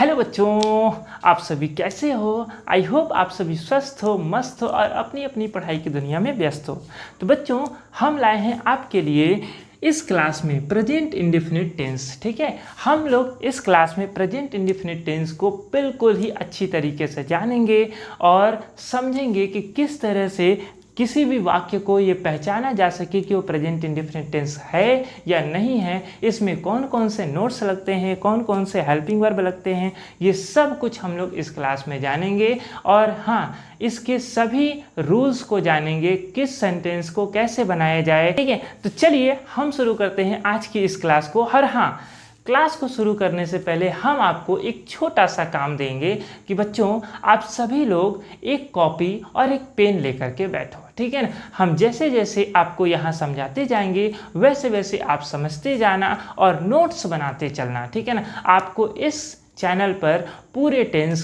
Hello बच्चों, आप सभी कैसे हो? आई होप आप सभी स्वस्थ हो, मस्त हो और अपनी अपनी पढ़ाई की दुनिया में व्यस्त हो। तो बच्चों, हम लाए हैं आपके लिए इस क्लास में प्रेजेंट इंडेफिनिट टेंस। ठीक है, हम लोग इस क्लास में प्रेजेंट इंडेफिनिट टेंस को बिल्कुल ही अच्छी तरीके से जानेंगे और समझेंगे कि किस तरह से किसी भी वाक्य को ये पहचाना जा सके कि वो प्रेजेंट इंडेफिनिट टेंस है या नहीं है। इसमें कौन कौन से नोट्स लगते हैं, कौन कौन से हेल्पिंग वर्ब लगते हैं, ये सब कुछ हम लोग इस क्लास में जानेंगे। और हाँ, इसके सभी रूल्स को जानेंगे, किस सेंटेंस को कैसे बनाया जाए। ठीक है, तो चलिए हम शुरू करते हैं आज की इस क्लास को। और हाँ, क्लास को शुरू करने से पहले हम आपको एक छोटा सा काम देंगे कि बच्चों, आप सभी लोग एक कॉपी और एक पेन लेकर के बैठो। ठीक है ना, हम जैसे जैसे आपको यहाँ समझाते जाएंगे वैसे वैसे आप समझते जाना और नोट्स बनाते चलना। ठीक है ना, आपको इस चैनल पर पूरे टेंस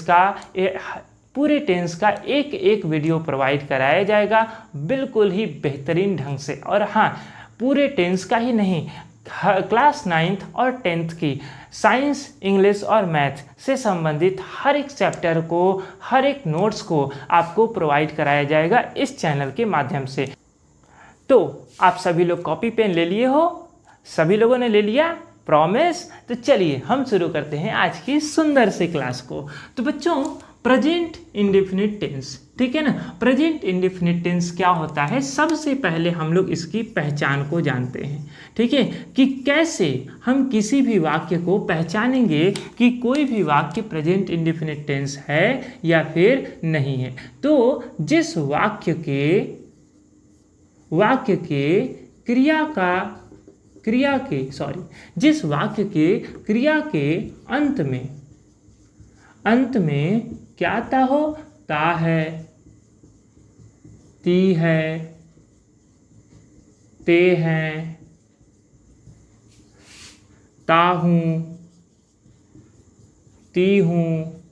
का एक एक वीडियो प्रोवाइड कराया जाएगा बिल्कुल ही बेहतरीन ढंग से। और हाँ, पूरे टेंस का ही नहीं, क्लास 9th और 10th की साइंस, इंग्लिश और मैथ से संबंधित हर एक चैप्टर को, हर एक नोट्स को आपको प्रोवाइड कराया जाएगा इस चैनल के माध्यम से। तो आप सभी लोग कॉपी पेन ले लिए हो? सभी लोगों ने ले लिया? प्रॉमिस? तो चलिए हम शुरू करते हैं आज की सुंदर सी क्लास को। तो बच्चों, प्रेजेंट इंडेफिनिट टेंस, ठीक है ना, प्रेजेंट इंडेफिनिट टेंस क्या होता है? सबसे पहले हम लोग इसकी पहचान को जानते हैं। ठीक है, कि कैसे हम किसी भी वाक्य को पहचानेंगे कि कोई भी वाक्य प्रेजेंट इंडेफिनिट टेंस है या फिर नहीं है। तो जिस वाक्य क्रिया के अंत में क्या आता हो? ता है, ती है, ते हैं, ता हूँ, ती हूँ,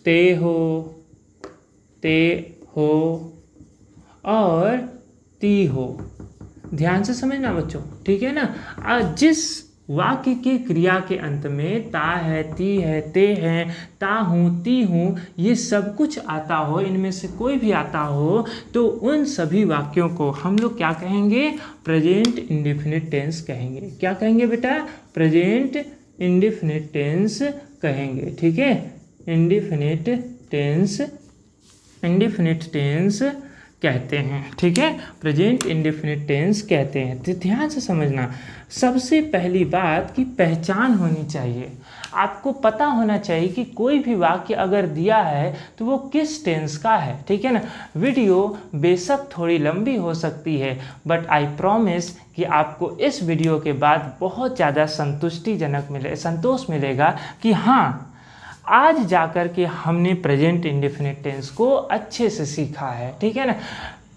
ते हो, ते हो और ती हो। ध्यान से समझना बच्चों, ठीक है ना। जिस वाक्य के क्रिया के अंत में ता है, ती है, ते हैं, ता हूँ, ती हूँ, ये सब कुछ आता हो, इनमें से कोई भी आता हो, तो उन सभी वाक्यों को हम लोग क्या कहेंगे? प्रेजेंट इंडेफिनिट टेंस कहेंगे। क्या कहेंगे बेटा? प्रेजेंट इंडेफिनिट टेंस कहेंगे। ठीक है, इंडेफिनिट टेंस कहते हैं। ठीक है, प्रेजेंट इंडेफिनिट टेंस कहते हैं। तो ध्यान से समझना, सबसे पहली बात की पहचान होनी चाहिए। आपको पता होना चाहिए कि कोई भी वाक्य अगर दिया है तो वो किस टेंस का है। ठीक है ना। वीडियो बेशक थोड़ी लंबी हो सकती है, बट आई प्रॉमिस कि आपको इस वीडियो के बाद बहुत ज़्यादा संतोष मिलेगा कि हाँ, आज जाकर के हमने प्रेजेंट इंडेफिनिट टेंस को अच्छे से सीखा है। ठीक है ना,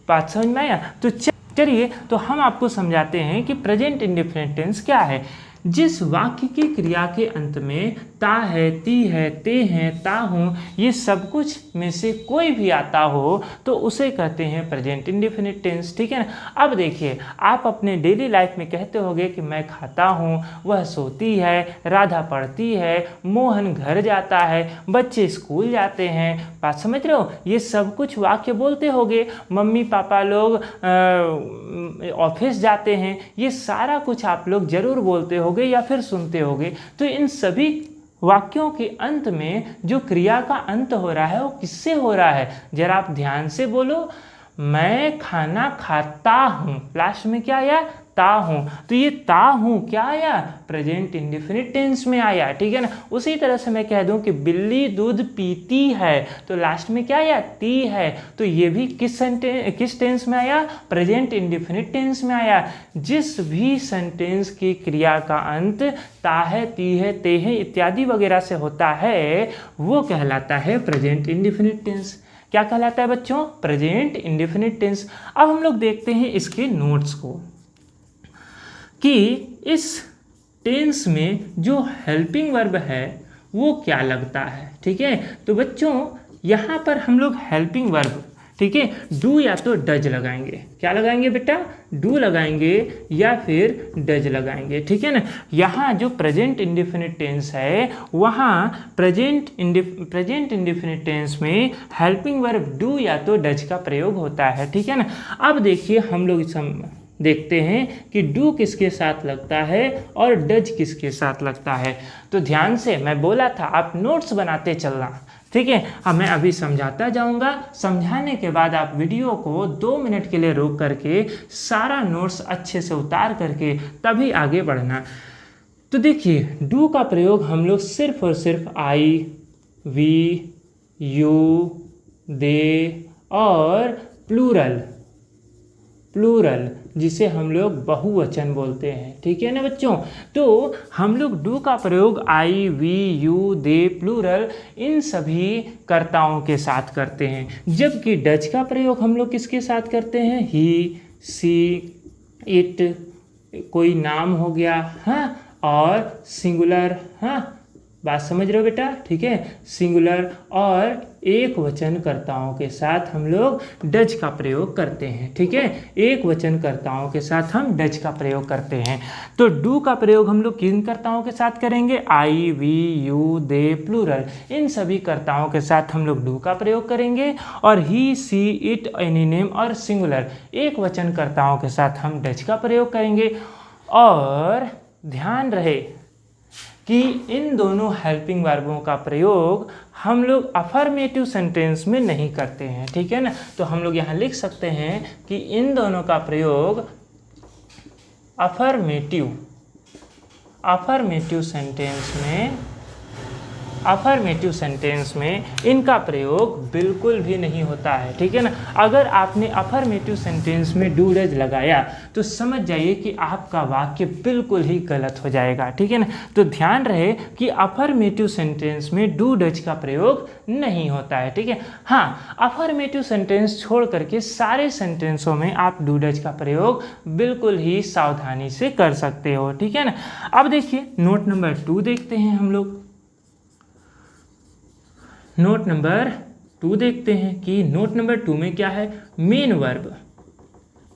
बात समझ में आया? तो चलिए, तो हम आपको समझाते हैं कि प्रेजेंट इंडेफिनिट टेंस क्या है। जिस वाक्य की क्रिया के अंत में ता है, ती है, ते हैं, ता हूँ, ये सब कुछ में से कोई भी आता हो तो उसे कहते हैं प्रेजेंट इंडेफिनिट टेंस। ठीक है ना। अब देखिए, आप अपने डेली लाइफ में कहते होगे कि मैं खाता हूँ, वह सोती है, राधा पढ़ती है, मोहन घर जाता है, बच्चे स्कूल जाते हैं। बात समझ रहे हो? ये सब कुछ वाक्य बोलते होगे। मम्मी पापा लोग ऑफिस जाते हैं, ये सारा कुछ आप लोग जरूर बोलते होगे या फिर सुनते होगे। तो इन सभी वाक्यों के अंत में जो क्रिया का अंत हो रहा है वो किससे हो रहा है? जरा आप ध्यान से बोलो। मैं खाना खाता हूँ, लास्ट में क्या आया? ता हूँ। तो ये ता हूँ क्या आया? प्रेजेंट इंडेफिनिट टेंस में आया। ठीक है ना। उसी तरह से मैं कह दूं कि बिल्ली दूध पीती है, तो लास्ट में क्या आया? ती है। तो ये भी किस टेंस में आया? प्रेजेंट इंडेफिनिट टेंस में आया। जिस भी सेंटेंस की क्रिया का अंत ता है, ती है, ते है इत्यादि वगैरह से होता है वो कहलाता है प्रेजेंट इंडेफिनिट टेंस। क्या कहलाता है बच्चों? Present indefinite tense. अब हम लोग देखते हैं इसके नोट्स को कि इस टेंस में जो हेल्पिंग वर्ब है वो क्या लगता है। ठीक है, तो बच्चों यहाँ पर हम लोग हेल्पिंग वर्ब ठीक है, डू या तो डज लगाएंगे। क्या लगाएंगे बेटा? डू लगाएंगे या फिर डज लगाएंगे, ठीक है ना। यहाँ जो प्रेजेंट इंडेफिनिट टेंस है वहाँ प्रेजेंट इंडेफिनिट टेंस में हेल्पिंग वर्ब डू या तो डज का प्रयोग होता है, ठीक है ना। अब देखिए हम लोग देखते हैं कि डू किसके साथ लगता है और डज किसके साथ लगता है। तो ध्यान से, मैं बोला था आप नोट्स बनाते चलना, ठीक है। अब मैं अभी समझाता जाऊंगा, समझाने के बाद आप वीडियो को 2 मिनट के लिए रोक करके सारा नोट्स अच्छे से उतार करके तभी आगे बढ़ना। तो देखिए डू का प्रयोग हम लोग सिर्फ और सिर्फ आई, वी, यू, दे और प्लूरल जिसे हम लोग बहुवचन बोलते हैं, ठीक है ना बच्चों। तो हम लोग डू का प्रयोग आई, वी, यू, दे, प्लूरल इन सभी कर्ताओं के साथ करते हैं, जबकि डज का प्रयोग हम लोग किसके साथ करते हैं? ही, सी, इट, कोई नाम हो गया, हाँ, और सिंगुलर, हाँ, बात समझ रहे हो बेटा, ठीक है। सिंगुलर और एक वचनकर्ताओं के साथ हम लोग डज का प्रयोग करते हैं, ठीक है। एक वचनकर्ताओं के साथ हम डज का प्रयोग करते हैं। तो डू का प्रयोग हम लोग किन कर्ताओं के साथ करेंगे? आई, वी, यू, दे, प्लूरल इन सभी कर्ताओं के साथ हम लोग डू का प्रयोग करेंगे। और ही, सी, इट, एनी नेम और सिंगुलर एक वचनकर्ताओं के साथ हम डज का प्रयोग करेंगे। और ध्यान रहे कि इन दोनों हेल्पिंग वर्बों का प्रयोग हम लोग अफर्मेटिव सेंटेंस में नहीं करते हैं, ठीक है ना। तो हम लोग यहाँ लिख सकते हैं कि इन दोनों का प्रयोग अफर्मेटिव सेंटेंस में इनका प्रयोग बिल्कुल भी नहीं होता है, ठीक है ना। अगर आपने अफर्मेटिव सेंटेंस में डू डज लगाया तो समझ जाइए कि आपका वाक्य बिल्कुल ही गलत हो जाएगा, ठीक है ना। तो ध्यान रहे कि अफर्मेटिव सेंटेंस में डू डज का प्रयोग नहीं होता है, ठीक है। हाँ, अफर्मेटिव सेंटेंस छोड़ करके सारे सेंटेंसों में आप डू डज का प्रयोग बिल्कुल ही सावधानी से कर सकते हो, ठीक है ना। अब देखिए नोट नंबर 2 देखते हैं हम लोग। नोट नंबर 2 देखते हैं कि नोट नंबर 2 में क्या है? Main verb.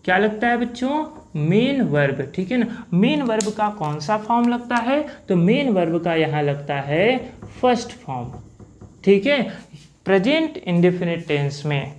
क्या लगता है बच्चों? मेन वर्ब, ठीक है ना। मेन वर्ब का कौन सा फॉर्म लगता है? तो मेन वर्ब का यहाँ लगता है फर्स्ट फॉर्म, ठीक है। प्रेजेंट इंडेफिनिट टेंस में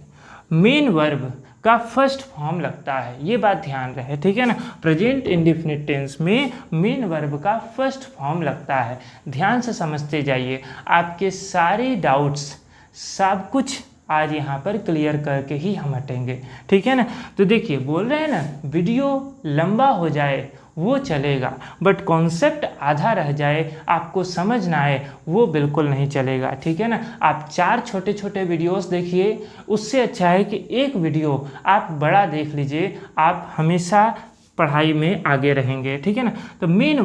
मेन वर्ब का फर्स्ट फॉर्म लगता है, ये बात ध्यान रहे, ठीक है ना। प्रेजेंट इंडेफिनिट टेंस में मेन वर्ब का फर्स्ट फॉर्म लगता है। ध्यान से समझते जाइए, आपके सारे डाउट्स सब कुछ आज यहाँ पर क्लियर करके ही हम हटेंगे, ठीक है ना। तो देखिए बोल रहे हैं ना, वीडियो लंबा हो जाए वो चलेगा, बट कॉन्सेप्ट आधा रह जाए, आपको समझ ना आए, वो बिल्कुल नहीं चलेगा, ठीक है ना। आप 4 छोटे छोटे वीडियोस देखिए, उससे अच्छा है कि एक वीडियो आप बड़ा देख लीजिए, आप हमेशा पढ़ाई में आगे रहेंगे, ठीक है ना। तो मेन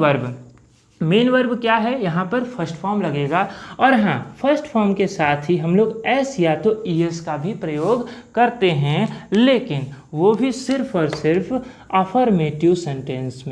वर्ब क्या है? यहाँ पर फर्स्ट फॉर्म लगेगा। और हाँ, फर्स्ट फॉर्म के साथ ही हम लोग एस या तो ईएस का भी प्रयोग करते हैं, लेकिन वो भी सिर्फ और सिर्फ अफर्मेटिव सेंटेंस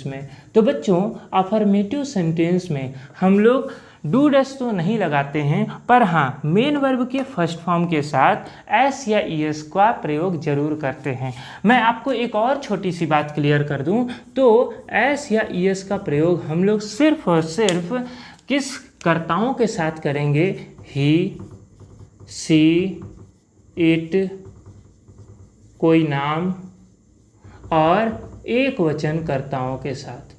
में। तो बच्चों अफर्मेटिव सेंटेंस में हम लोग डू डज तो नहीं लगाते हैं, पर हाँ मेन वर्ब के फर्स्ट फॉर्म के साथ एस या ईएस का प्रयोग जरूर करते हैं। मैं आपको एक और छोटी सी बात क्लियर कर दूं, तो एस या ईएस का प्रयोग हम लोग सिर्फ और सिर्फ किस कर्ताओं के साथ करेंगे? ही, सी, इट, कोई नाम और एक वचनकर्ताओं के साथ,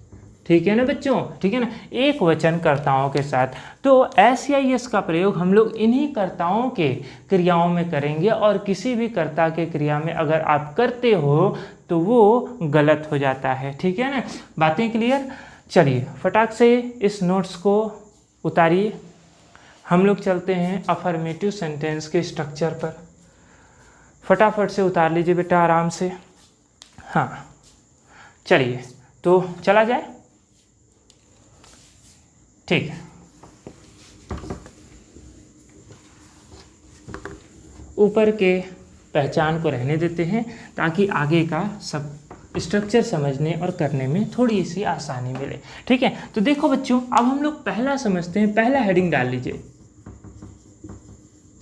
ठीक है ना बच्चों, ठीक है ना, एक वचनकर्ताओं के साथ। तो एस या एस का प्रयोग हम लोग इन्हीं कर्ताओं के क्रियाओं में करेंगे, और किसी भी कर्ता के क्रिया में अगर आप करते हो तो वो गलत हो जाता है, ठीक है ना। बातें क्लियर? चलिए फटाक से इस नोट्स को उतारिए, हम लोग चलते हैं अफर्मेटिव सेंटेंस के स्ट्रक्चर पर। फटाफट से उतार लीजिए बेटा, आराम से। हाँ चलिए तो चला जाए, ठीक है। ऊपर के पहचान को रहने देते हैं ताकि आगे का सब स्ट्रक्चर समझने और करने में थोड़ी सी आसानी मिले, ठीक है। तो देखो बच्चों, अब हम लोग पहला समझते हैं, पहला हेडिंग डाल लीजिए,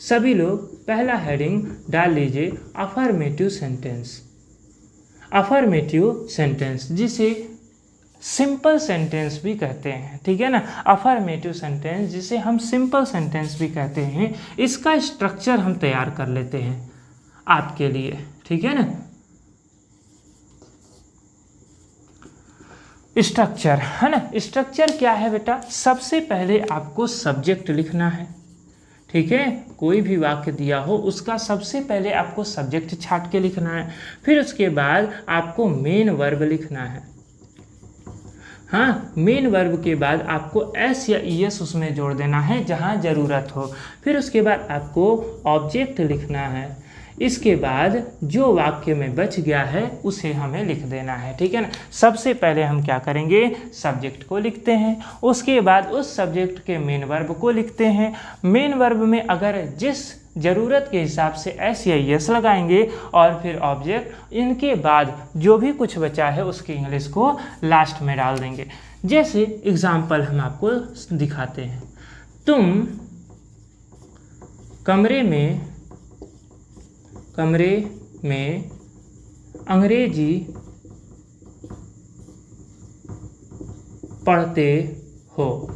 सभी लोग पहला हेडिंग डाल लीजिए अफर्मेटिव सेंटेंस। अफर्मेटिव सेंटेंस जिसे सिंपल सेंटेंस भी कहते हैं, ठीक है ना। अफर्मेटिव सेंटेंस जिसे हम सिंपल सेंटेंस भी कहते हैं, इसका स्ट्रक्चर हम तैयार कर लेते हैं आपके लिए, ठीक है ना। स्ट्रक्चर है ना, स्ट्रक्चर क्या है बेटा, सबसे पहले आपको सब्जेक्ट लिखना है, ठीक है। कोई भी वाक्य दिया हो उसका सबसे पहले आपको सब्जेक्ट छाट के लिखना है, फिर उसके बाद आपको मेन वर्ब लिखना है। हाँ, मेन वर्ब के बाद आपको एस या ईएस उसमें जोड़ देना है जहाँ ज़रूरत हो। फिर उसके बाद आपको ऑब्जेक्ट लिखना है। इसके बाद जो वाक्य में बच गया है उसे हमें लिख देना है, ठीक है ना। सबसे पहले हम क्या करेंगे, सब्जेक्ट को लिखते हैं, उसके बाद उस सब्जेक्ट के मेन वर्ब को लिखते हैं। मेन वर्ब में अगर जिस ज़रूरत के हिसाब से एस या एस लगाएंगे और फिर ऑब्जेक्ट, इनके बाद जो भी कुछ बचा है उसकी इंग्लिश को लास्ट में डाल देंगे। जैसे एग्जाम्पल हम आपको दिखाते हैं, तुम कमरे में अंग्रेजी पढ़ते हो।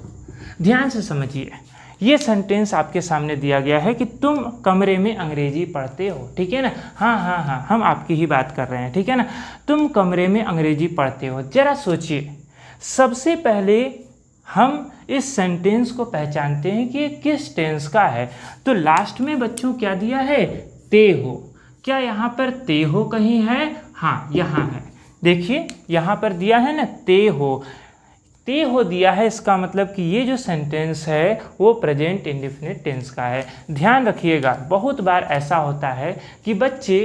ध्यान से समझिए, ये सेंटेंस आपके सामने दिया गया है कि तुम कमरे में अंग्रेजी पढ़ते हो, ठीक है ना। हाँ, हम आपकी ही बात कर रहे हैं, ठीक है ना। तुम कमरे में अंग्रेजी पढ़ते हो। जरा सोचिए, सबसे पहले हम इस सेंटेंस को पहचानते हैं कि ये किस टेंस का है। तो लास्ट में बच्चों क्या दिया है, ते हो। क्या यहाँ पर ते हो कहीं है? हाँ, यहाँ है, देखिए यहाँ पर दिया है ना, ते हो दिया है। इसका मतलब कि ये जो सेंटेंस है वो प्रेजेंट इंडेफिनिट टेंस का है। ध्यान रखिएगा, बहुत बार ऐसा होता है कि बच्चे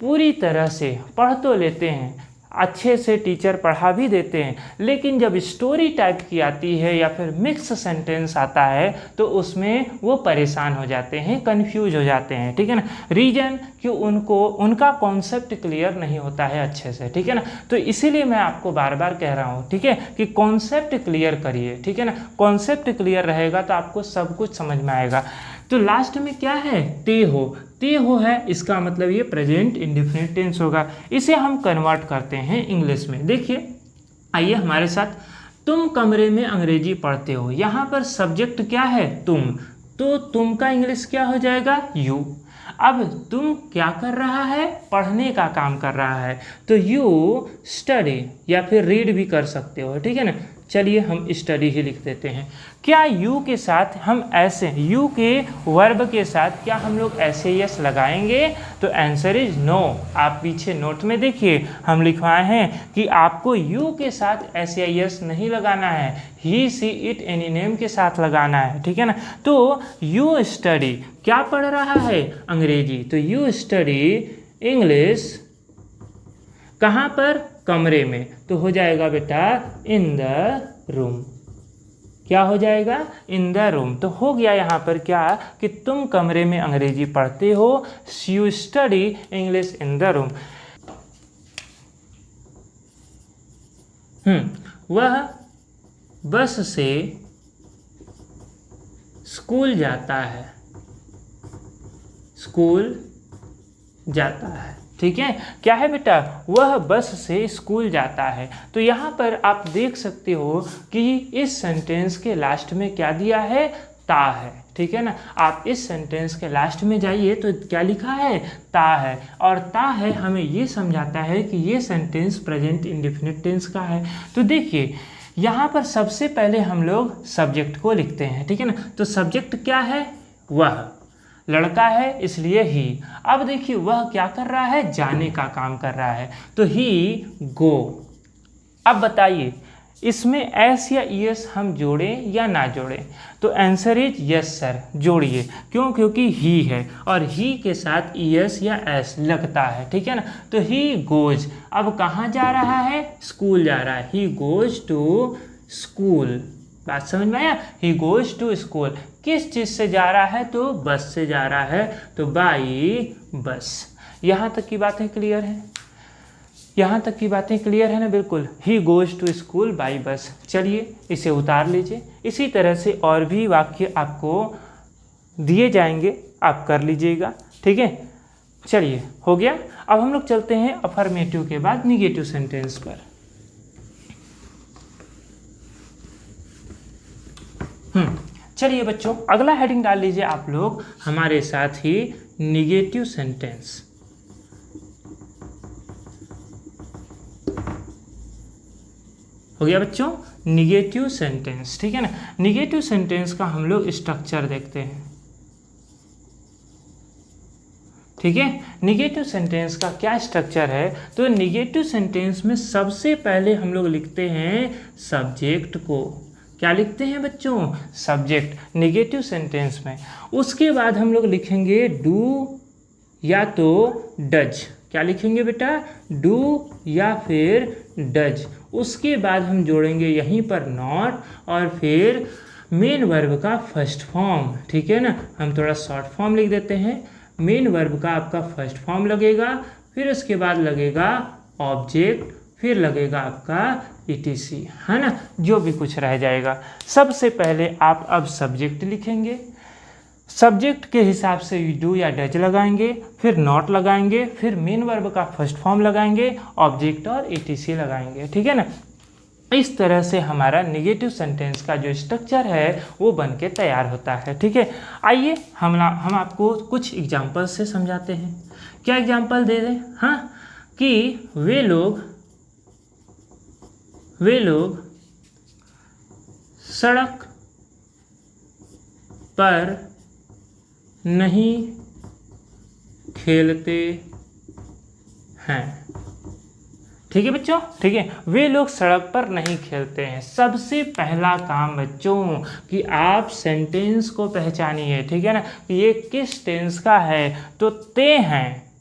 पूरी तरह से पढ़ तो लेते हैं, अच्छे से टीचर पढ़ा भी देते हैं, लेकिन जब स्टोरी टाइप की आती है या फिर मिक्स सेंटेंस आता है तो उसमें वो परेशान हो जाते हैं, कंफ्यूज हो जाते हैं, ठीक है ना। रीजन कि उनका कॉन्सेप्ट क्लियर नहीं होता है अच्छे से, ठीक है ना। तो इसीलिए मैं आपको बार बार कह रहा हूँ, ठीक है, कि कॉन्सेप्ट क्लियर करिए, ठीक है ना। कॉन्सेप्ट क्लियर रहेगा तो आपको सब कुछ समझ में आएगा। तो लास्ट में क्या है, ते हो है, इसका मतलब ये प्रेजेंट इंडेफिनिट टेंस होगा। इसे हम कन्वर्ट करते हैं इंग्लिश में। देखिए, आइए हमारे साथ, तुम कमरे में अंग्रेजी पढ़ते हो। यहाँ पर सब्जेक्ट क्या है, तुम, तो तुम का इंग्लिश क्या हो जाएगा, यू। अब तुम क्या कर रहा है, पढ़ने का काम कर रहा है, तो यू स्टडी, या फिर रीड भी कर सकते हो, ठीक है ना। चलिए हम स्टडी ही लिख देते हैं। क्या यू के साथ हम ऐसे, यू के वर्ब के साथ क्या हम लोग ऐसे यस लगाएंगे? तो आंसर इज नो। आप पीछे नोट में देखिए, हम लिखवाए हैं कि आपको यू के साथ ऐसे यस नहीं लगाना है, ही सी इट एनी नेम के साथ लगाना है, ठीक है ना। तो यू स्टडी, क्या पढ़ रहा है, अंग्रेजी, तो यू स्टडी इंग्लिश कहाँ पर, कमरे में, तो हो जाएगा बेटा इन द रूम। क्या हो जाएगा, इन द रूम। तो हो गया यहाँ पर क्या कि तुम कमरे में अंग्रेजी पढ़ते हो, you study English in the room. वह बस से स्कूल जाता है, ठीक है। क्या है बेटा, वह बस से स्कूल जाता है। तो यहाँ पर आप देख सकते हो कि इस सेंटेंस के लास्ट में क्या दिया है, ता है, ठीक है ना। आप इस सेंटेंस के लास्ट में जाइए तो क्या लिखा है, ता है, और ता है हमें ये समझाता है कि ये सेंटेंस प्रेजेंट इंडेफिनिट टेंस का है। तो देखिए, यहाँ पर सबसे पहले हम लोग सब्जेक्ट को लिखते हैं, ठीक है ना। तो सब्जेक्ट क्या है, वह, लड़का है इसलिए ही। अब देखिए, वह क्या कर रहा है, जाने का काम कर रहा है, तो ही गो। अब बताइए, इसमें एस या ईएस हम जोड़ें या ना जोड़ें? तो आंसर इज यस सर, जोड़िए। क्यों? क्योंकि ही है और ही के साथ ईएस या एस लगता है, ठीक है ना। तो ही गोज, अब कहाँ जा रहा है, स्कूल जा रहा है, ही गोज टू स्कूल। बात समझ में आया, ही गोज टू स्कूल। किस चीज़ से जा रहा है, तो बस से जा रहा है, तो बाई बस। यहाँ तक की बातें क्लियर हैं? यहाँ तक की बातें क्लियर है ना? बिल्कुल। He goes to school by bus. चलिए इसे उतार लीजिए। इसी तरह से और भी वाक्य आपको दिए जाएंगे, आप कर लीजिएगा, ठीक है। चलिए हो गया। अब हम लोग चलते हैं अफर्मेटिव के बाद निगेटिव सेंटेंस पर। चलिए बच्चों, अगला हेडिंग डाल लीजिए आप लोग हमारे साथ ही, निगेटिव सेंटेंस। हो गया बच्चों, निगेटिव सेंटेंस, ठीक है ना। निगेटिव सेंटेंस का हम लोग स्ट्रक्चर देखते हैं, ठीक है। निगेटिव सेंटेंस का क्या स्ट्रक्चर है, तो निगेटिव सेंटेंस में सबसे पहले हम लोग लिखते हैं सब्जेक्ट को। क्या लिखते हैं बच्चों, सब्जेक्ट, निगेटिव सेंटेंस में। उसके बाद हम लोग लिखेंगे डू या तो डज। क्या लिखेंगे बेटा, डू या फिर डज। उसके बाद हम जोड़ेंगे यहीं पर नॉट, और फिर मेन वर्ब का फर्स्ट फॉर्म, ठीक है ना। हम थोड़ा शॉर्ट फॉर्म लिख देते हैं। मेन वर्ब का आपका फर्स्ट फॉर्म लगेगा, फिर उसके बाद लगेगा ऑब्जेक्ट, फिर लगेगा आपका ETC, है ना, जो भी कुछ रह जाएगा। सबसे पहले आप अब सब्जेक्ट लिखेंगे, सब्जेक्ट के हिसाब से डू या डज लगाएंगे, फिर नॉट लगाएंगे, फिर मेन वर्ब का फर्स्ट फॉर्म लगाएंगे, ऑब्जेक्ट और ETC लगाएंगे, ठीक है ना। इस तरह से हमारा निगेटिव सेंटेंस का जो स्ट्रक्चर है वो बन के तैयार होता है, ठीक है। आइए हम आपको कुछ एग्जाम्पल से समझाते हैं। क्या एग्जाम्पल दे दें, हाँ, कि वे लोग सड़क पर नहीं खेलते हैं, ठीक है बच्चों, ठीक है। वे लोग सड़क पर नहीं खेलते हैं। सबसे पहला काम बच्चों कि आप सेंटेंस को पहचानिए, ठीक है ना, कि ये किस टेंस का है, तो ते हैं।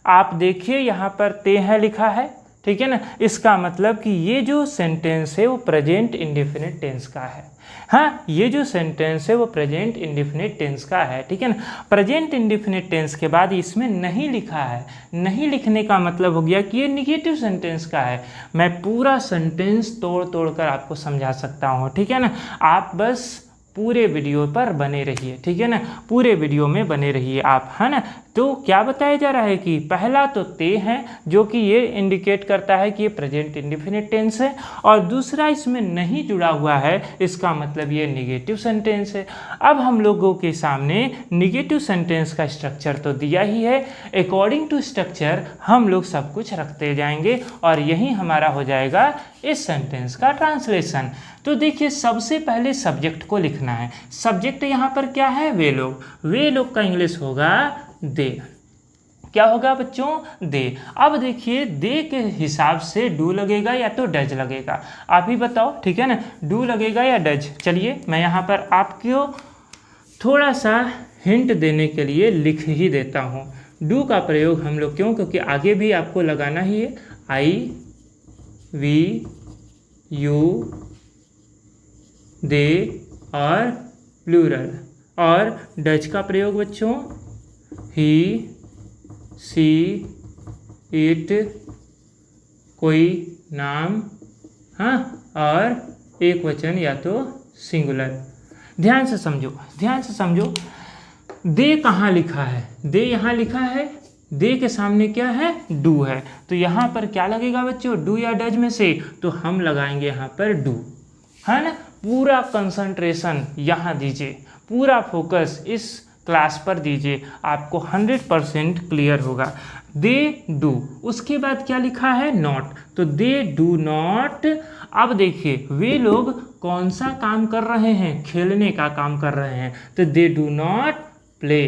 आप देखिए यहाँ पर ते हैं लिखा है, ठीक है ना। इसका मतलब कि ये जो सेंटेंस है वो प्रेजेंट इंडेफिनिट टेंस का है। हाँ, ये जो सेंटेंस है वो प्रेजेंट इंडेफिनिट टेंस का है, ठीक है ना। प्रेजेंट इंडेफिनिट टेंस के बाद इसमें नहीं लिखा है, नहीं लिखने का मतलब हो गया कि ये निगेटिव सेंटेंस का है। मैं पूरा सेंटेंस तोड़ तोड़ कर आपको समझा सकता हूँ, ठीक है ना। आप बस पूरे वीडियो पर बने रहिए, ठीक है ना, पूरे वीडियो में बने रहिए आप, है ना। तो क्या बताया जा रहा है कि पहला तो ते है, जो कि ये इंडिकेट करता है कि ये प्रेजेंट इंडेफिनिट टेंस है, और दूसरा इसमें नहीं जुड़ा हुआ है, इसका मतलब ये निगेटिव सेंटेंस है। अब हम लोगों के सामने निगेटिव सेंटेंस का स्ट्रक्चर तो दिया ही है, अकॉर्डिंग टू स्ट्रक्चर हम लोग सब कुछ रखते जाएंगे, और यही हमारा हो जाएगा इस सेंटेंस का ट्रांसलेशन। तो देखिए, सबसे पहले सब्जेक्ट को लिखना है। सब्जेक्ट यहाँ पर क्या है, वे लोग का इंग्लिश होगा दे। क्या होगा बच्चों, दे। अब देखिए, दे के हिसाब से डू लगेगा या तो डज लगेगा, आप ही बताओ, ठीक है ना, डू लगेगा या डज। चलिए मैं यहाँ पर आपको थोड़ा सा हिंट देने के लिए लिख ही देता हूँ। डू का प्रयोग हम लोग क्यों, क्योंकि आगे भी आपको लगाना ही है, IVU, दे और प्लूरल। और डज का प्रयोग बच्चों ही, सी, इट, कोई नाम, हाँ, और एक वचन या तो सिंगुलर। ध्यान से समझो, दे कहाँ लिखा है, दे यहाँ लिखा है, दे के सामने क्या है, डू है। तो यहाँ पर क्या लगेगा बच्चों, डू या डज में से, तो हम लगाएंगे यहाँ पर डू, है ना। पूरा कंसंट्रेशन यहाँ दीजिए, पूरा फोकस इस क्लास पर दीजिए, आपको 100% क्लियर होगा। दे डू, उसके बाद क्या लिखा है, नॉट, तो दे डू नॉट। अब देखिए, वे लोग कौन सा काम कर रहे हैं, खेलने का काम कर रहे हैं, तो दे डू नॉट प्ले।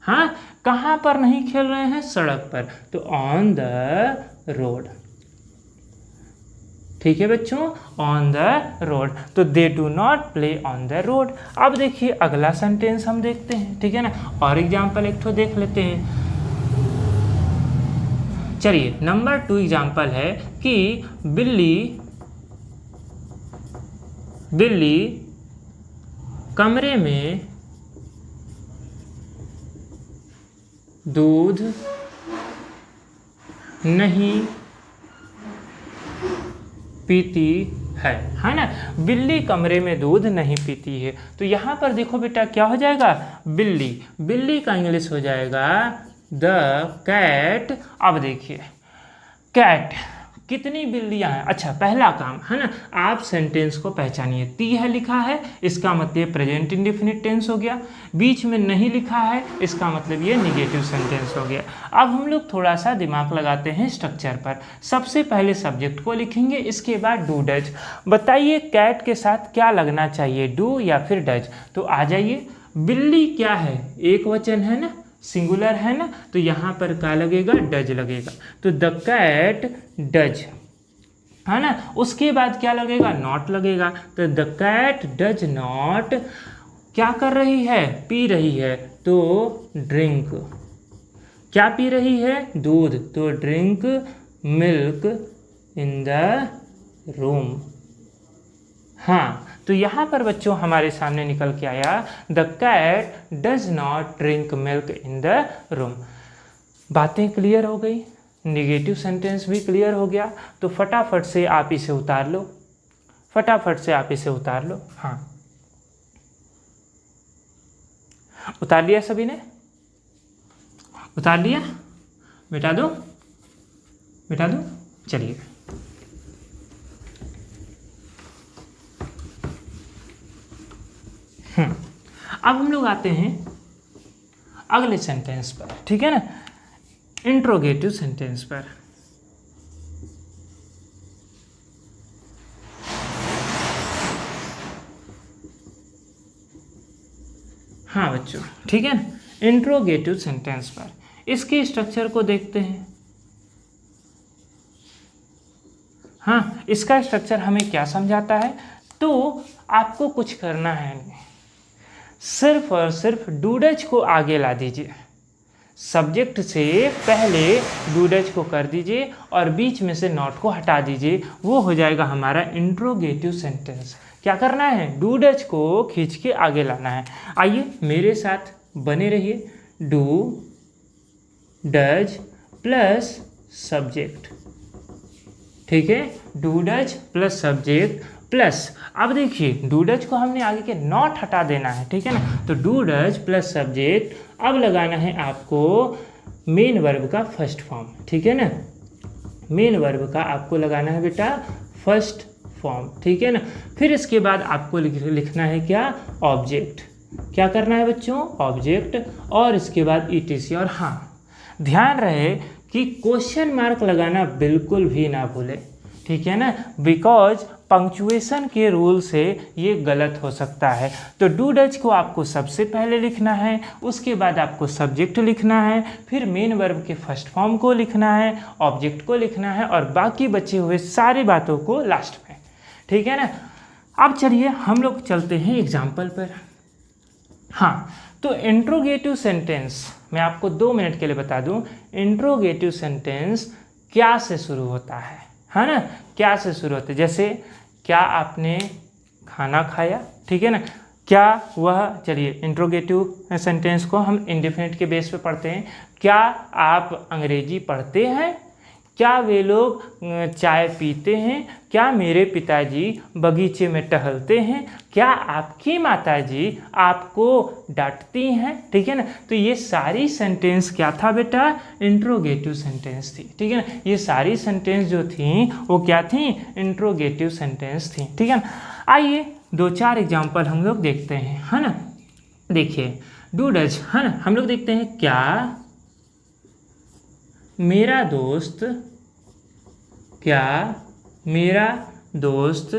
हाँ, कहाँ पर नहीं खेल रहे हैं, सड़क पर, तो ऑन द रोड, ठीक है बच्चों, ऑन द रोड। तो they do not play on the road. अब देखिए अगला सेंटेंस हम देखते हैं, ठीक है ना, और एग्जाम्पल एक तो देख लेते हैं। चलिए नंबर 2 एग्जाम्पल है कि बिल्ली कमरे में दूध नहीं पीती है ना। बिल्ली कमरे में दूध नहीं पीती है, तो यहाँ पर देखो बेटा क्या हो जाएगा, बिल्ली, बिल्ली का इंग्लिश हो जाएगा द कैट। अब देखिए कैट, कितनी बिल्लियाँ हैं। अच्छा पहला काम है ना, आप सेंटेंस को पहचानिए। ती है लिखा है, इसका मतलब प्रेजेंट इंडेफिनिट टेंस हो गया। बीच में नहीं लिखा है, इसका मतलब ये निगेटिव सेंटेंस हो गया। अब हम लोग थोड़ा सा दिमाग लगाते हैं स्ट्रक्चर पर। सबसे पहले सब्जेक्ट को लिखेंगे, इसके बाद डू डज। बताइए कैट के साथ क्या लगना चाहिए, डू या फिर डज। तो आ जाइए, बिल्ली क्या है, एक वचन है ना, सिंगुलर है ना, तो यहाँ पर क्या लगेगा, डज लगेगा। तो द कैट डज, है ना। उसके बाद क्या लगेगा, नॉट लगेगा। तो द कैट डज नॉट क्या कर रही है, पी रही है, तो ड्रिंक। क्या पी रही है, दूध, तो drink milk in the room. हाँ, तो यहाँ पर बच्चों हमारे सामने निकल के आया the cat does not drink milk in the room. बातें क्लियर हो गई, निगेटिव सेंटेंस भी क्लियर हो गया। तो फटाफट से आप इसे उतार लो, फटाफट से आप इसे उतार लो। हाँ, उतार लिया सभी ने, उतार लिया, मिटा दो, मिटा दो। चलिए अब हम लोग आते हैं अगले सेंटेंस पर, ठीक है ना, इंट्रोगेटिव सेंटेंस पर। हाँ बच्चों, ठीक है ना, इंट्रोगेटिव सेंटेंस पर इसके स्ट्रक्चर को देखते हैं। हाँ, इसका स्ट्रक्चर हमें क्या समझाता है, तो आपको कुछ करना है नहीं, सिर्फ और सिर्फ डू डज को आगे ला दीजिए। सब्जेक्ट से पहले डू डज को कर दीजिए और बीच में से नॉट को हटा दीजिए, वो हो जाएगा हमारा इंट्रोगेटिव सेंटेंस। क्या करना है, डू डज को खींच के आगे लाना है। आइए मेरे साथ बने रहिए, डू डज प्लस सब्जेक्ट, ठीक है, do does plus subject plus, अब देखिए डू डज को हमने आगे के नॉट हटा देना है, ठीक है ना। तो डू डज प्लस सब्जेक्ट, अब लगाना है आपको मेन वर्ब का फर्स्ट फॉर्म, ठीक है ना। मेन वर्ब का आपको लगाना है बेटा फर्स्ट फॉर्म, ठीक है ना। फिर इसके बाद आपको लिखना है क्या, ऑब्जेक्ट। क्या करना है बच्चों, ऑब्जेक्ट, और इसके बाद ईटीसी। और हाँ, ध्यान रहे कि क्वेश्चन मार्क लगाना बिल्कुल भी ना भूले, ठीक है ना, बिकॉज पंक्चुएशन के रूल से ये गलत हो सकता है। तो डू डज को आपको सबसे पहले लिखना है, उसके बाद आपको सब्जेक्ट लिखना है, फिर मेन वर्ब के फर्स्ट फॉर्म को लिखना है, ऑब्जेक्ट को लिखना है, और बाकी बचे हुए सारी बातों को लास्ट में, ठीक है ना। अब चलिए हम लोग चलते हैं एग्जाम्पल पर। हाँ, तो इंट्रोगेटिव सेंटेंस मैं आपको 2 मिनट के लिए बता दूं, इंट्रोगेटिव सेंटेंस क्या से शुरू होता है ना, क्या से शुरू होता है। जैसे क्या आपने खाना खाया, ठीक है ना, क्या वह, चलिए इंट्रोगेटिव सेंटेंस को हम इंडेफिनिट के बेस पे पढ़ते हैं। क्या आप अंग्रेजी पढ़ते हैं, क्या वे लोग चाय पीते हैं, क्या मेरे पिताजी बगीचे में टहलते हैं, क्या आपकी माताजी आपको डांटती हैं, ठीक है ना। तो ये सारी सेंटेंस क्या था बेटा, इंट्रोगेटिव सेंटेंस थी, ठीक है ना। ये सारी सेंटेंस जो थी वो क्या थी, इंट्रोगेटिव सेंटेंस थी, ठीक है ना। आइए 2-4 एग्जाम्पल हम लोग देखते हैं, है ना। देखिए डू डज, है ना, हम लोग देखते हैं क्या मेरा दोस्त, क्या मेरा दोस्त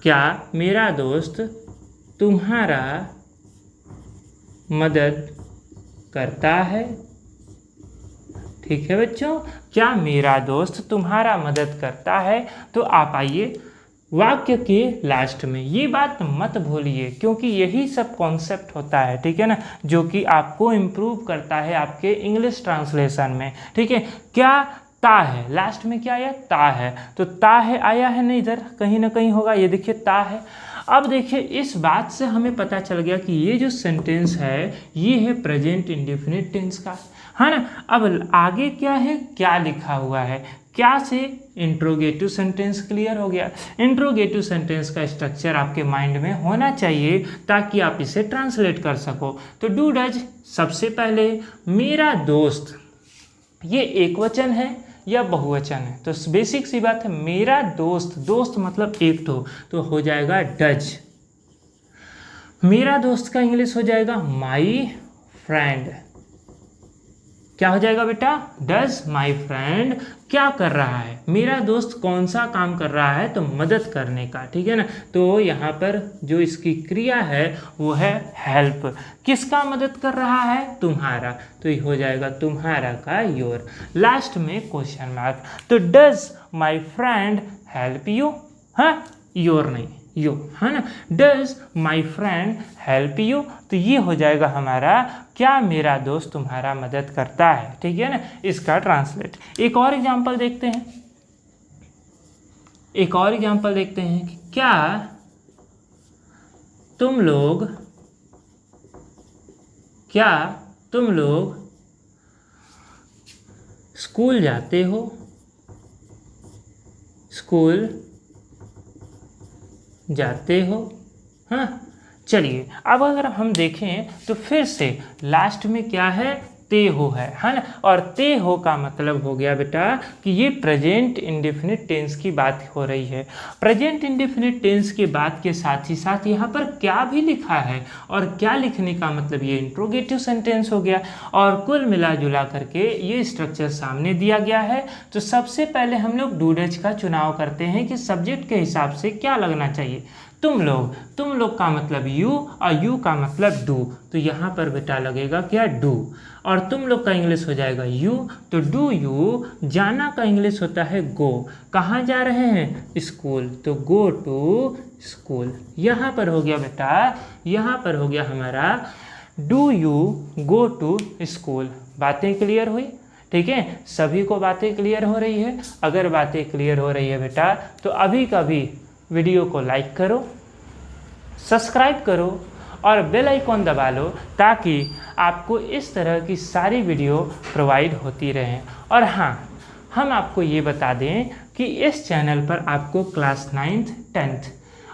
क्या मेरा दोस्त तुम्हारा मदद करता है, ठीक है बच्चों, क्या मेरा दोस्त तुम्हारा मदद करता है। तो आप आइए वाक्य के लास्ट में ये बात मत भूलिए, क्योंकि यही सब कॉन्सेप्ट होता है, ठीक है ना, जो कि आपको इम्प्रूव करता है आपके इंग्लिश ट्रांसलेशन में, ठीक है। क्या ता है, लास्ट में क्या आया, ता है, तो ता है आया है ना, इधर कहीं ना कहीं होगा, ये देखिए ता है। अब देखिए इस बात से हमें पता चल गया कि ये जो सेंटेंस है ये है प्रेजेंट इंडेफिनिट टेंस का, है ना। अब आगे क्या है, क्या लिखा हुआ है, क्या से इंट्रोगेटिव सेंटेंस क्लियर हो गया। इंट्रोगेटिव सेंटेंस का स्ट्रक्चर आपके माइंड में होना चाहिए ताकि आप इसे ट्रांसलेट कर सको। तो डू डज, सबसे पहले मेरा दोस्त, ये एक वचन है या बहुवचन है, तो बेसिक सी बात है, मेरा दोस्त, दोस्त मतलब एक तो हो जाएगा डज। मेरा दोस्त का इंग्लिश हो जाएगा माई फ्रेंड। क्या हो जाएगा बेटा, डज माई फ्रेंड क्या कर रहा है, मेरा दोस्त कौन सा काम कर रहा है, तो मदद करने का, ठीक है ना। तो यहाँ पर जो इसकी क्रिया है वो है हेल्प। किसका मदद कर रहा है, तुम्हारा, तो ये हो जाएगा तुम्हारा का योर। लास्ट में क्वेश्चन मार्क, तो does my friend help you, हाँ योर नहीं यू, है ना। Does my friend help you, तो ये हो जाएगा हमारा क्या मेरा दोस्त तुम्हारा मदद करता है, ठीक है ना। इसका ट्रांसलेट एक और एग्जांपल देखते हैं, एक और एग्जांपल देखते हैं कि क्या तुम लोग स्कूल जाते हो, स्कूल जाते हो, हाँ। चलिए अब अगर हम देखें तो फिर से लास्ट में क्या है, ते हो है ना। और ते हो का मतलब हो गया बेटा कि ये प्रेजेंट इंडेफिनिट टेंस की बात हो रही है। प्रेजेंट इंडेफिनिट टेंस के बात के साथ ही साथ यहाँ पर क्या भी लिखा है, और क्या लिखने का मतलब ये इंट्रोगेटिव सेंटेंस हो गया। और कुल मिला जुला करके ये स्ट्रक्चर सामने दिया गया है। तो सबसे पहले हम लोग डू डज का चुनाव करते हैं कि सब्जेक्ट के हिसाब से क्या लगना चाहिए। तुम लोग का मतलब यू, और यू का मतलब डू, तो यहाँ पर बेटा लगेगा क्या, डू। और तुम लोग का इंग्लिश हो जाएगा यू, तो डू यू। जाना का इंग्लिश होता है गो, कहाँ जा रहे हैं, स्कूल, तो गो टू स्कूल। यहाँ पर हो गया बेटा, यहाँ पर हो गया हमारा do you go to school. बातें क्लियर हुई, ठीक है, सभी को बातें क्लियर हो रही है। अगर बातें क्लियर हो रही है बेटा तो अभी कभी वीडियो को लाइक करो, सब्सक्राइब करो और बेल आइकॉन दबा लो ताकि आपको इस तरह की सारी वीडियो प्रोवाइड होती रहें। और हाँ, हम आपको ये बता दें कि इस चैनल पर आपको क्लास 9th 10th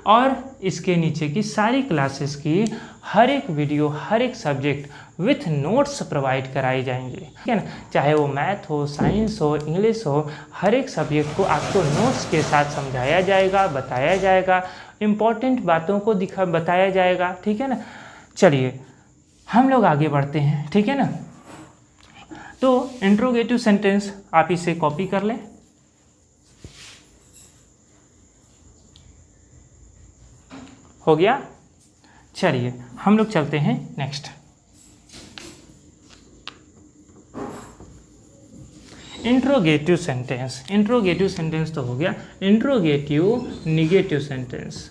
और इसके नीचे की सारी क्लासेस की हर एक वीडियो, हर एक सब्जेक्ट विथ नोट्स प्रोवाइड कराई जाएंगे, ठीक है ना। चाहे वो मैथ हो, साइंस हो, इंग्लिश हो, हर एक सब्जेक्ट को आपको नोट्स के साथ समझाया जाएगा, बताया जाएगा, इम्पॉर्टेंट बातों को बताया जाएगा, ठीक है ना। चलिए हम लोग आगे बढ़ते हैं, ठीक है ना। तो इंट्रोगेटिव सेंटेंस आप इसे कॉपी कर लें। हो गया। चलिए हम लोग चलते हैं next. Interrogative sentence, interrogative sentence तो हो गया। इंट्रोगेटिव निगेटिव सेंटेंस,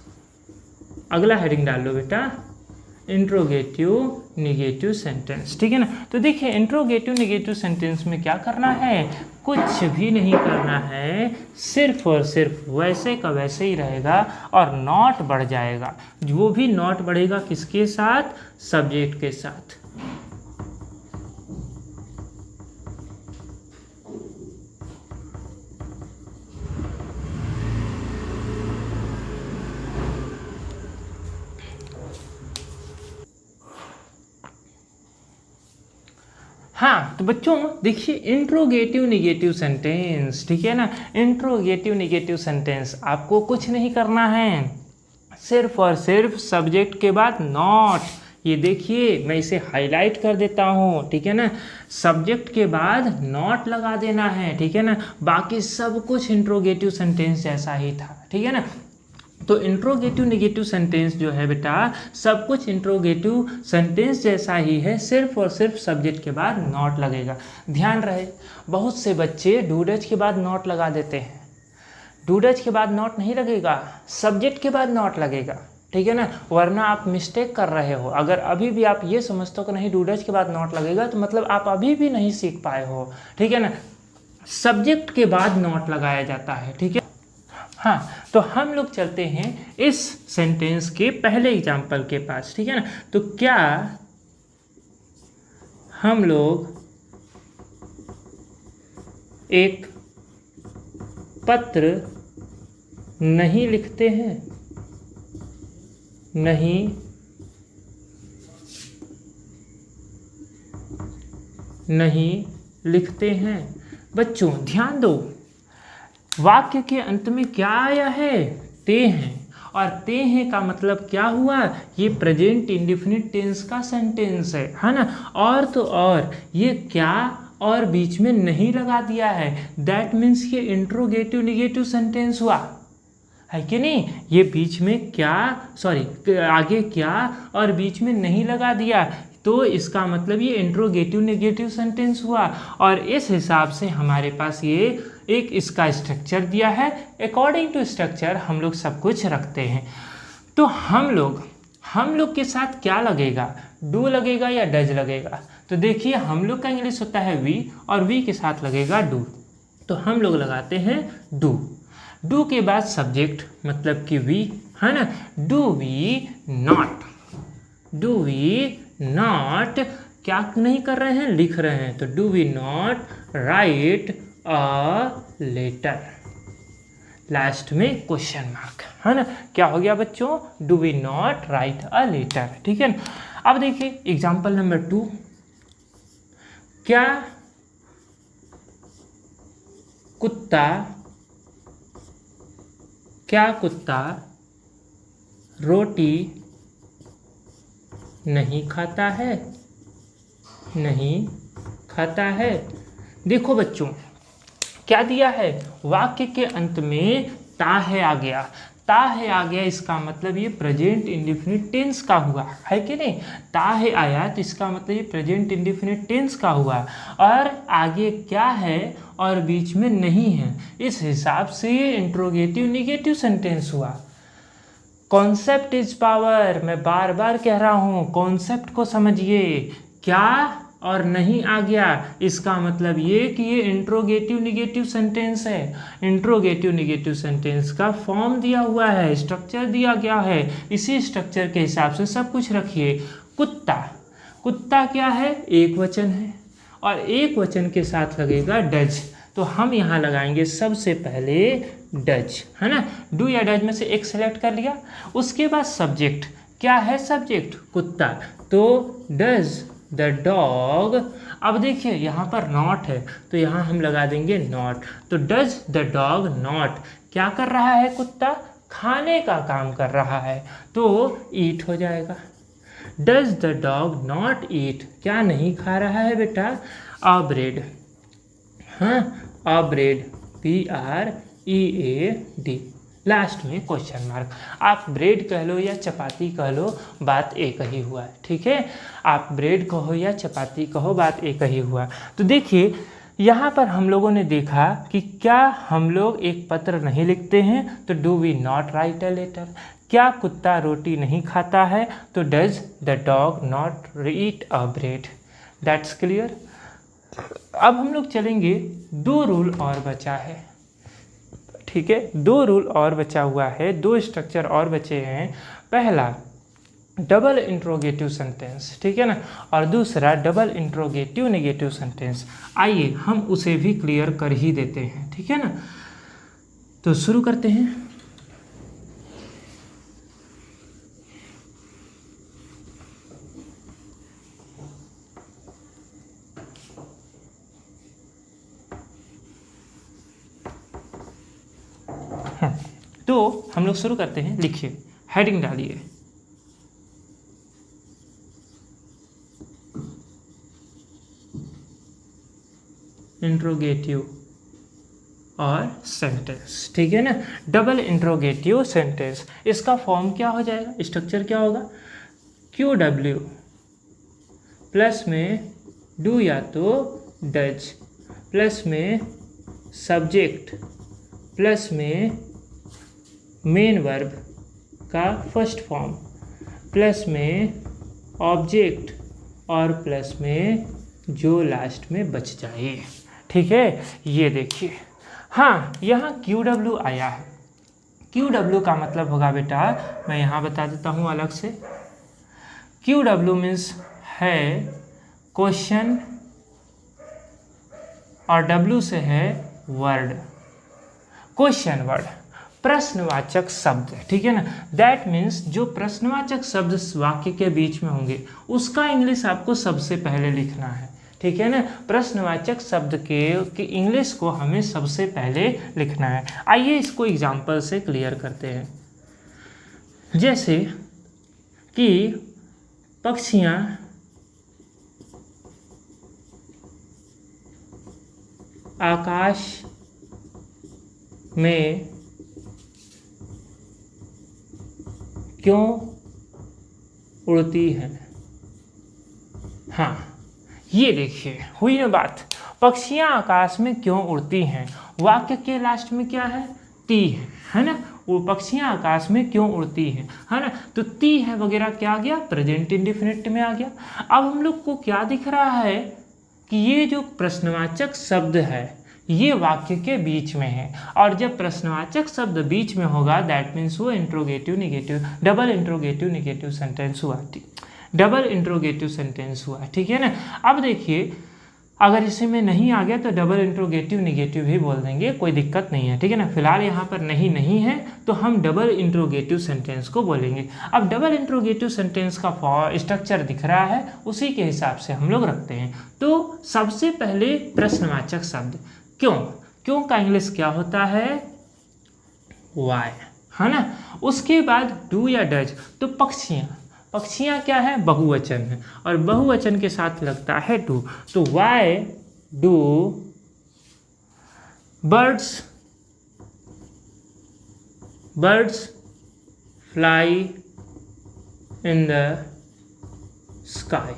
अगला हेडिंग डाल लो बेटा, इंट्रोगेटिव निगेटिव सेंटेंस, ठीक है ना। तो देखिए इंट्रोगेटिव निगेटिव सेंटेंस में क्या करना है, कुछ भी नहीं करना है, सिर्फ और सिर्फ वैसे का वैसे ही रहेगा और नॉट बढ़ जाएगा। वो भी नॉट बढ़ेगा किसके साथ, सब्जेक्ट के साथ। हाँ तो बच्चों देखिए इंट्रोगेटिव निगेटिव सेंटेंस, ठीक है ना। इंट्रोगेटिव निगेटिव सेंटेंस आपको कुछ नहीं करना है, सिर्फ और सिर्फ सब्जेक्ट के बाद नॉट, ये देखिए मैं इसे हाईलाइट कर देता हूँ, ठीक है ना। सब्जेक्ट के बाद नॉट लगा देना है, ठीक है ना। बाकी सब कुछ इंट्रोगेटिव सेंटेंस जैसा ही था, ठीक है ना। तो इंट्रोगेटिव निगेटिव सेंटेंस जो है बेटा सब कुछ इंट्रोगेटिव सेंटेंस जैसा ही है, सिर्फ और सिर्फ सब्जेक्ट के बाद नॉट लगेगा। ध्यान रहे, बहुत से बच्चे डू डज के बाद नॉट लगा देते हैं। डू डज के बाद नॉट नहीं लगेगा, सब्जेक्ट के बाद नॉट लगेगा, ठीक है ना। वरना आप मिस्टेक कर रहे हो। अगर अभी भी आप ये समझते हो कि नहीं डू डज के बाद नॉट लगेगा, तो मतलब आप अभी भी नहीं सीख पाए हो, ठीक है ना। सब्जेक्ट के बाद नॉट लगाया जाता है, ठीक है। हाँ तो हम लोग चलते हैं इस सेंटेंस के पहले एग्जाम्पल के पास, ठीक है ना। तो क्या हम लोग एक पत्र नहीं लिखते हैं, नहीं लिखते हैं। बच्चों ध्यान दो, वाक्य के अंत में क्या आया है? ते हैं। और ते हैं का मतलब क्या हुआ? ये प्रेजेंट इंडेफिनिट टेंस का सेंटेंस है ना। और तो और ये क्या और बीच में नहीं लगा दिया है, दैट मीन्स ये इंट्रोगेटिव निगेटिव सेंटेंस हुआ है कि नहीं। ये बीच में क्या, सॉरी आगे क्या और बीच में नहीं लगा दिया, तो इसका मतलब ये इंट्रोगेटिव नेगेटिव सेंटेंस हुआ। और इस हिसाब से हमारे पास ये एक इसका स्ट्रक्चर दिया है। अकॉर्डिंग टू स्ट्रक्चर हम लोग सब कुछ रखते हैं। तो हम लोग के साथ क्या लगेगा? डू लगेगा या डज लगेगा? तो देखिए हम लोग का इंग्लिश होता है वी, और वी के साथ लगेगा डू। तो हम लोग लगाते हैं डू। डू के बाद सब्जेक्ट मतलब कि वी, है ना। डू वी नॉट क्या नहीं कर रहे हैं? लिख रहे हैं। तो do we not write a letter, last में क्वेश्चन मार्क, है ना। क्या हो गया बच्चों? Do we not write a letter, ठीक है ना। अब देखिए एग्जाम्पल नंबर 2, क्या कुत्ता रोटी नहीं खाता है? नहीं खाता है। देखो बच्चों क्या दिया है? वाक्य के अंत में ता है आ गया। ता है आ गया, इसका मतलब ये प्रेजेंट इंडेफिनिट टेंस का हुआ है कि नहीं। ता है आया तो इसका मतलब ये प्रेजेंट इंडेफिनिट टेंस का हुआ, और आगे क्या है और बीच में नहीं है, इस हिसाब से ये इंट्रोगेटिव निगेटिव सेंटेंस हुआ। कॉन्सेप्ट इज पावर, मैं बार बार कह रहा हूँ, कॉन्सेप्ट को समझिए। क्या और नहीं आ गया, इसका मतलब ये कि ये इंट्रोगेटिव निगेटिव सेंटेंस है। इंट्रोगेटिव निगेटिव सेंटेंस का फॉर्म दिया हुआ है, स्ट्रक्चर दिया गया है, इसी स्ट्रक्चर के हिसाब से सब कुछ रखिए। कुत्ता क्या है? एक वचन है, और एक वचन के साथ लगेगा डज। तो हम यहाँ लगाएंगे सबसे पहले डज, है ना। डू या डज में से एक सेलेक्ट कर लिया। उसके बाद सब्जेक्ट, क्या है सब्जेक्ट? कुत्ता। तो डज द डॉग, अब देखिए यहाँ पर नॉट है तो यहाँ हम लगा देंगे नॉट। तो डज द डॉग नॉट, क्या कर रहा है कुत्ता? खाने का काम कर रहा है, तो ईट हो जाएगा। डज द डॉग नॉट ईट, क्या नहीं खा रहा है बेटा? अ ब्रेड, हाँ अ ब्रेड, BREAD, लास्ट में क्वेश्चन मार्क। आप ब्रेड कह लो या चपाती कह लो, बात एक ही हुआ है, ठीक है। आप ब्रेड कहो या चपाती कहो, बात एक ही हुआ। तो देखिए यहाँ पर हम लोगों ने देखा कि क्या हम लोग एक पत्र नहीं लिखते हैं, तो do we not write a letter. क्या कुत्ता रोटी नहीं खाता है, तो does the dog not eat a bread. That's clear. अब हम लोग चलेंगे, 2 रूल और बचा है, ठीक है। 2 रूल और बचा हुआ है, 2 स्ट्रक्चर और बचे हैं। पहला डबल इंट्रोगेटिव सेंटेंस, ठीक है ना, और दूसरा डबल इंट्रोगेटिव नेगेटिव सेंटेंस। आइए हम उसे भी क्लियर कर ही देते हैं, ठीक है ना। तो शुरू करते हैं। तो हम लोग शुरू करते हैं। लिखिए, हेडिंग डालिए, इंट्रोगेटिव और सेंटेंस, ठीक है ना। डबल इंट्रोगेटिव सेंटेंस, इसका फॉर्म क्या हो जाएगा, स्ट्रक्चर क्या होगा? QW प्लस में डू या तो डज, प्लस में सब्जेक्ट, प्लस में मेन वर्ब का फर्स्ट फॉर्म, प्लस में ऑब्जेक्ट, और प्लस में जो लास्ट में बच जाए, ठीक है। ये देखिए, हाँ यहाँ QW आया है। QW का मतलब होगा बेटा, मैं यहाँ बता देता हूँ अलग से। QW मीन्स है क्वेश्चन, और W से है वर्ड, क्वेश्चन वर्ड, प्रश्नवाचक शब्द, ठीक है ना। दैट मीन्स जो प्रश्नवाचक शब्द वाक्य के बीच में होंगे उसका इंग्लिश आपको सबसे पहले लिखना है, ठीक है ना। प्रश्नवाचक शब्द के इंग्लिश को हमें सबसे पहले लिखना है। आइए इसको एग्जाम्पल से क्लियर करते हैं। जैसे कि पक्षियाँ आकाश में क्यों उड़ती हैं। हाँ, ये देखिए हुई ना बात, पक्षियाँ आकाश में क्यों उड़ती हैं। वाक्य के लास्ट में क्या है, ती है ना। वो पक्षियाँ आकाश में क्यों उड़ती हैं, है ना। तो ती है वगैरह क्या आ गया, प्रेजेंट इंडेफिनिट में आ गया। अब हम लोग को क्या दिख रहा है कि ये जो प्रश्नवाचक शब्द है ये वाक्य के बीच में है, और जब प्रश्नवाचक शब्द बीच में होगा दैट मीन्स वो interrogative negative, double interrogative negative sentence हुआ, डबल इंट्रोगेटिव सेंटेंस हुआ, ठीक है ना। अब देखिए अगर इसी में नहीं आ गया तो डबल इंट्रोगेटिव निगेटिव ही बोल देंगे, कोई दिक्कत नहीं है, ठीक है ना। फिलहाल यहाँ पर नहीं है तो हम डबल इंट्रोगेटिव सेंटेंस को बोलेंगे। अब डबल इंट्रोगेटिव सेंटेंस का स्ट्रक्चर दिख रहा है, उसी के हिसाब से हम लोग रखते हैं। तो सबसे पहले प्रश्नवाचक शब्द क्यों, क्यों का इंग्लिश क्या होता है, वाई, है ना। उसके बाद डू या डज, तो पक्षियाँ, पक्षियाँ क्या है, बहुवचन है, और बहुवचन के साथ लगता है डू, तो why do birds fly in the sky.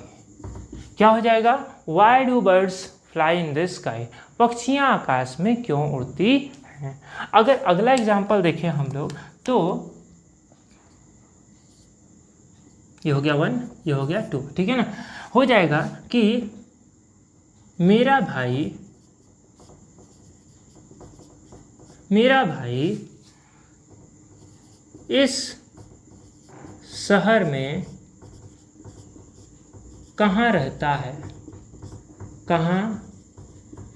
क्या हो जाएगा, why do birds fly in the sky, पक्षियाँ आकाश में क्यों उड़ती हैं। अगर अगला एग्जाम्पल देखें हम लोग तो ये हो गया 1, ये हो गया 2, ठीक है ना। हो जाएगा कि मेरा भाई इस शहर में कहाँ रहता है, कहाँ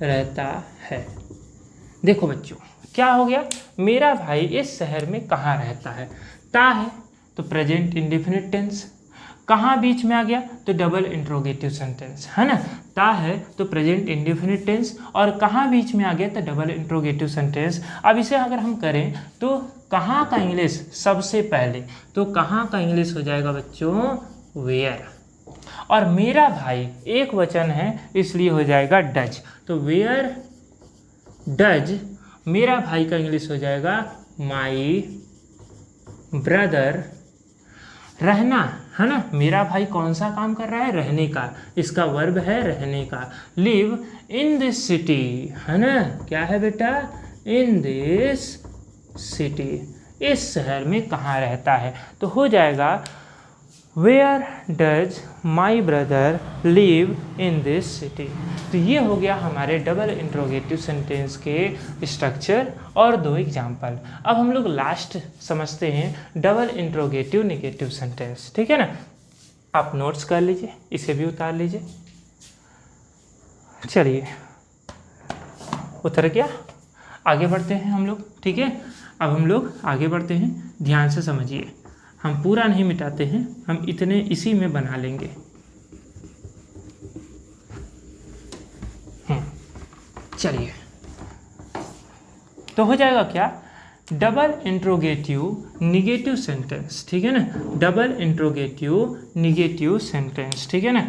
रहता है। देखो बच्चों क्या हो गया, मेरा भाई इस शहर में कहाँ रहता है, ता है तो प्रेजेंट इंडेफिनिट टेंस, कहाँ बीच में आ गया तो डबल इंट्रोगेटिव सेंटेंस, है ना। ता है तो प्रेजेंट इंडेफिनिट टेंस, और कहाँ बीच में आ गया तो डबल इंट्रोगेटिव सेंटेंस। अब इसे अगर हम करें तो कहाँ का इंग्लिश सबसे पहले, तो कहाँ का इंग्लिश हो जाएगा बच्चों, वेयर, और मेरा भाई एक वचन है इसलिए हो जाएगा डज, तो वेयर डज मेरा भाई का इंग्लिश हो जाएगा माई ब्रदर, रहना, है ना। मेरा भाई कौन सा काम कर रहा है, रहने का, इसका वर्ब है रहने का। लिव इन दिस सिटी, है ना, क्या है बेटा, इन दिस सिटी, इस शहर में कहाँ रहता है, तो हो जाएगा where does my brother live in this city. तो ये हो गया हमारे डबल इंट्रोगेटिव सेंटेंस के स्ट्रक्चर और 2 एग्जाम्पल। अब हम लोग लास्ट समझते हैं डबल इंट्रोगेटिव नेगेटिव सेंटेंस, ठीक है ना। आप नोट्स कर लीजिए, इसे भी उतार लीजिए। चलिए उतर गया, आगे बढ़ते हैं हम लोग, ठीक है। अब हम लोग आगे बढ़ते हैं, ध्यान से समझिए, हम पूरा नहीं मिटाते हैं, हम इतने इसी में बना लेंगे। चलिए तो हो जाएगा क्या, डबल इंट्रोगेटिव निगेटिव सेंटेंस, ठीक है ना, डबल इंट्रोगेटिव निगेटिव सेंटेंस, ठीक है ना।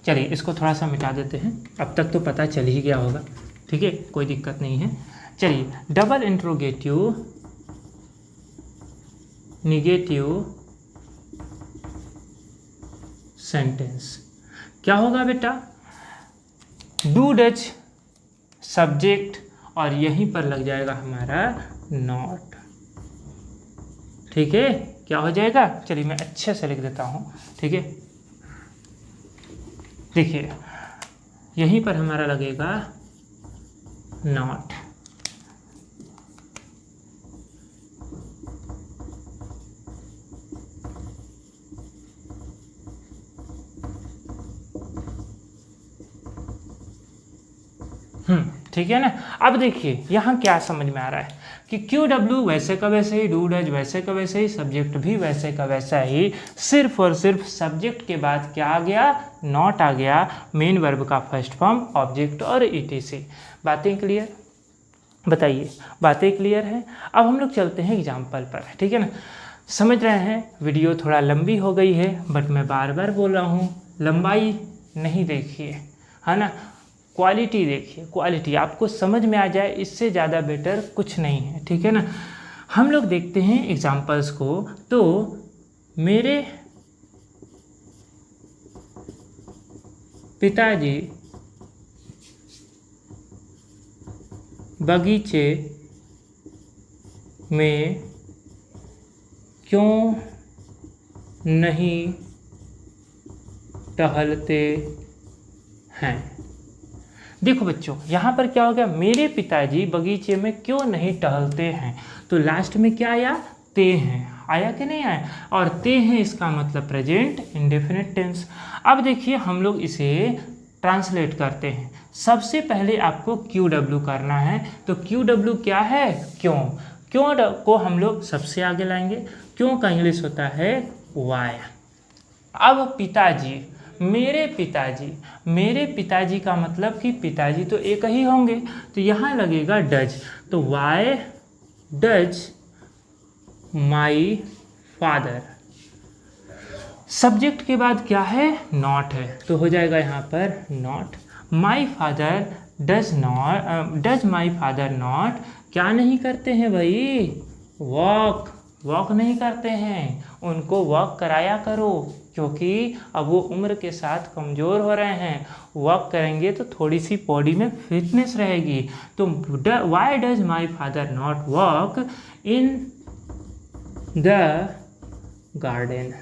चलिए इसको थोड़ा सा मिटा देते हैं, अब तक तो पता चल ही गया होगा, ठीक है, कोई दिक्कत नहीं है। चलिए डबल इंट्रोगेटिव निगेटिव सेंटेंस क्या होगा बेटा, डू डज सब्जेक्ट, और यहीं पर लग जाएगा हमारा नॉट, ठीक है। क्या हो जाएगा, चलिए मैं अच्छे से लिख देता हूँ, ठीक है। देखिए यहीं पर हमारा लगेगा नॉट, ठीक है ना। अब देखिए यहाँ क्या समझ में आ रहा है कि क्यू डब्ल्यू वैसे का वैसे ही, डू डज वैसे का वैसे ही, सब्जेक्ट भी वैसे का वैसा ही, सिर्फ और सिर्फ सब्जेक्ट के बाद क्या आ गया, नॉट आ गया, मेन वर्ब का फर्स्ट फॉर्म, ऑब्जेक्ट और ईटीसी। बातें क्लियर? बताइए, बातें क्लियर है? अब हम लोग चलते हैं एग्जाम्पल पर, ठीक है ना। समझ रहे हैं, वीडियो थोड़ा लंबी हो गई है, बट मैं बार बार बोल रहा हूँ, लंबाई नहीं देखिए, है ना, क्वालिटी देखिए, क्वालिटी आपको समझ में आ जाए, इससे ज़्यादा बेटर कुछ नहीं है, ठीक है ना। हम लोग देखते हैं एग्जाम्पल्स को। तो मेरे पिताजी बगीचे में क्यों नहीं टहलते हैं। देखो बच्चों, यहाँ पर क्या हो गया, मेरे पिताजी बगीचे में क्यों नहीं टहलते हैं, तो लास्ट में क्या आया, ते हैं, आया कि नहीं आया, और ते हैं इसका मतलब प्रेजेंट इंडेफिनिट टेंस। अब देखिए हम लोग इसे ट्रांसलेट करते हैं। सबसे पहले आपको क्यू डब्ल्यू करना है, तो क्यू डब्ल्यू क्या है, क्यों। क्यों को हम लोग सबसे आगे लाएंगे, क्यों का इंग्लिश होता है वाई। अब पिताजी, मेरे पिताजी, मेरे पिताजी का मतलब कि पिताजी तो एक ही होंगे, तो यहाँ लगेगा डज, तो why does my father. Subject के बाद क्या है, नॉट है, तो हो जाएगा यहाँ पर not. My father does not, does my father not, क्या नहीं करते हैं भाई, वॉक, वॉक नहीं करते हैं, उनको वॉक कराया करो, क्योंकि अब वो उम्र के साथ कमज़ोर हो रहे हैं, वॉक करेंगे तो थोड़ी सी बॉडी में फिटनेस रहेगी। तो why does my father not walk in the garden.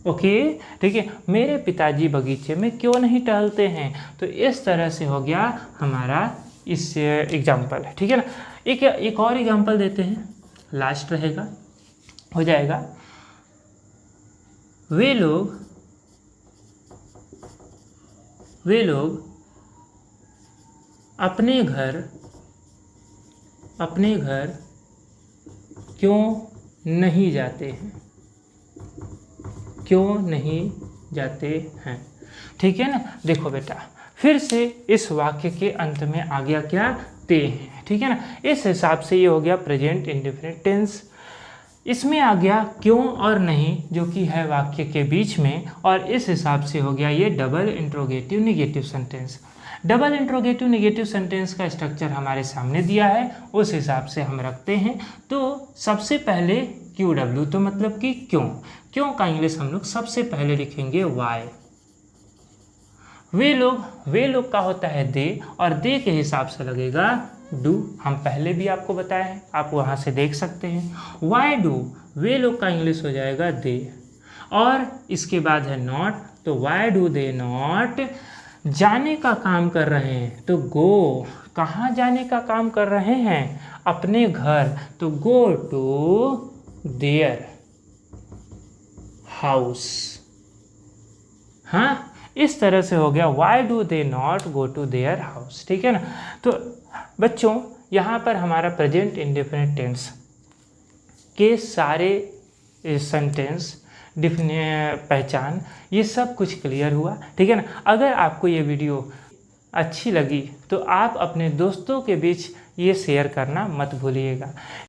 Okay, ठीक है, मेरे पिताजी बगीचे में क्यों नहीं टहलते हैं। तो इस तरह से हो गया हमारा इस एग्जाम्पल, ठीक है ना। एक और एग्जाम्पल देते हैं, लास्ट रहेगा, हो जाएगा। वे लोग अपने घर क्यों नहीं जाते हैं, क्यों नहीं जाते हैं, ठीक है ना। देखो बेटा, फिर से इस वाक्य के अंत में आ गया क्या, ते हैं, ठीक है ना। इस हिसाब से ये हो गया प्रेजेंट इंडेफिनिट टेंस। इसमें आ गया क्यों और नहीं, जो कि है वाक्य के बीच में, और इस हिसाब से हो गया ये double interrogative negative sentence. Double interrogative negative sentence का स्ट्रक्चर हमारे सामने दिया है, उस हिसाब से हम रखते हैं। तो सबसे पहले क्यू डब्ल्यू, तो मतलब कि क्यों, क्यों का इंग्लिश हम लोग सबसे पहले लिखेंगे वाई। वे लोग का होता है दे, और दे के हिसाब से लगेगा डू, हम पहले भी आपको बताया है, आप वहाँ से देख सकते हैं। वाई डू, वे लोग का इंग्लिश हो जाएगा दे, और इसके बाद है नॉट, तो वाई डू दे नॉट। जाने का काम कर रहे हैं, तो गो, कहाँ जाने का काम कर रहे हैं, अपने घर, तो गो टू देयर हाउस। हाँ, इस तरह से हो गया why do they not go to their house, ठीक है ना। तो बच्चों, यहाँ पर हमारा प्रेजेंट इंडेफिनिट टेंस के सारे सेंटेंस पहचान, ये सब कुछ क्लियर हुआ, ठीक है ना। अगर आपको ये वीडियो अच्छी लगी तो आप अपने दोस्तों के बीच ये शेयर करना मत भूलिएगा।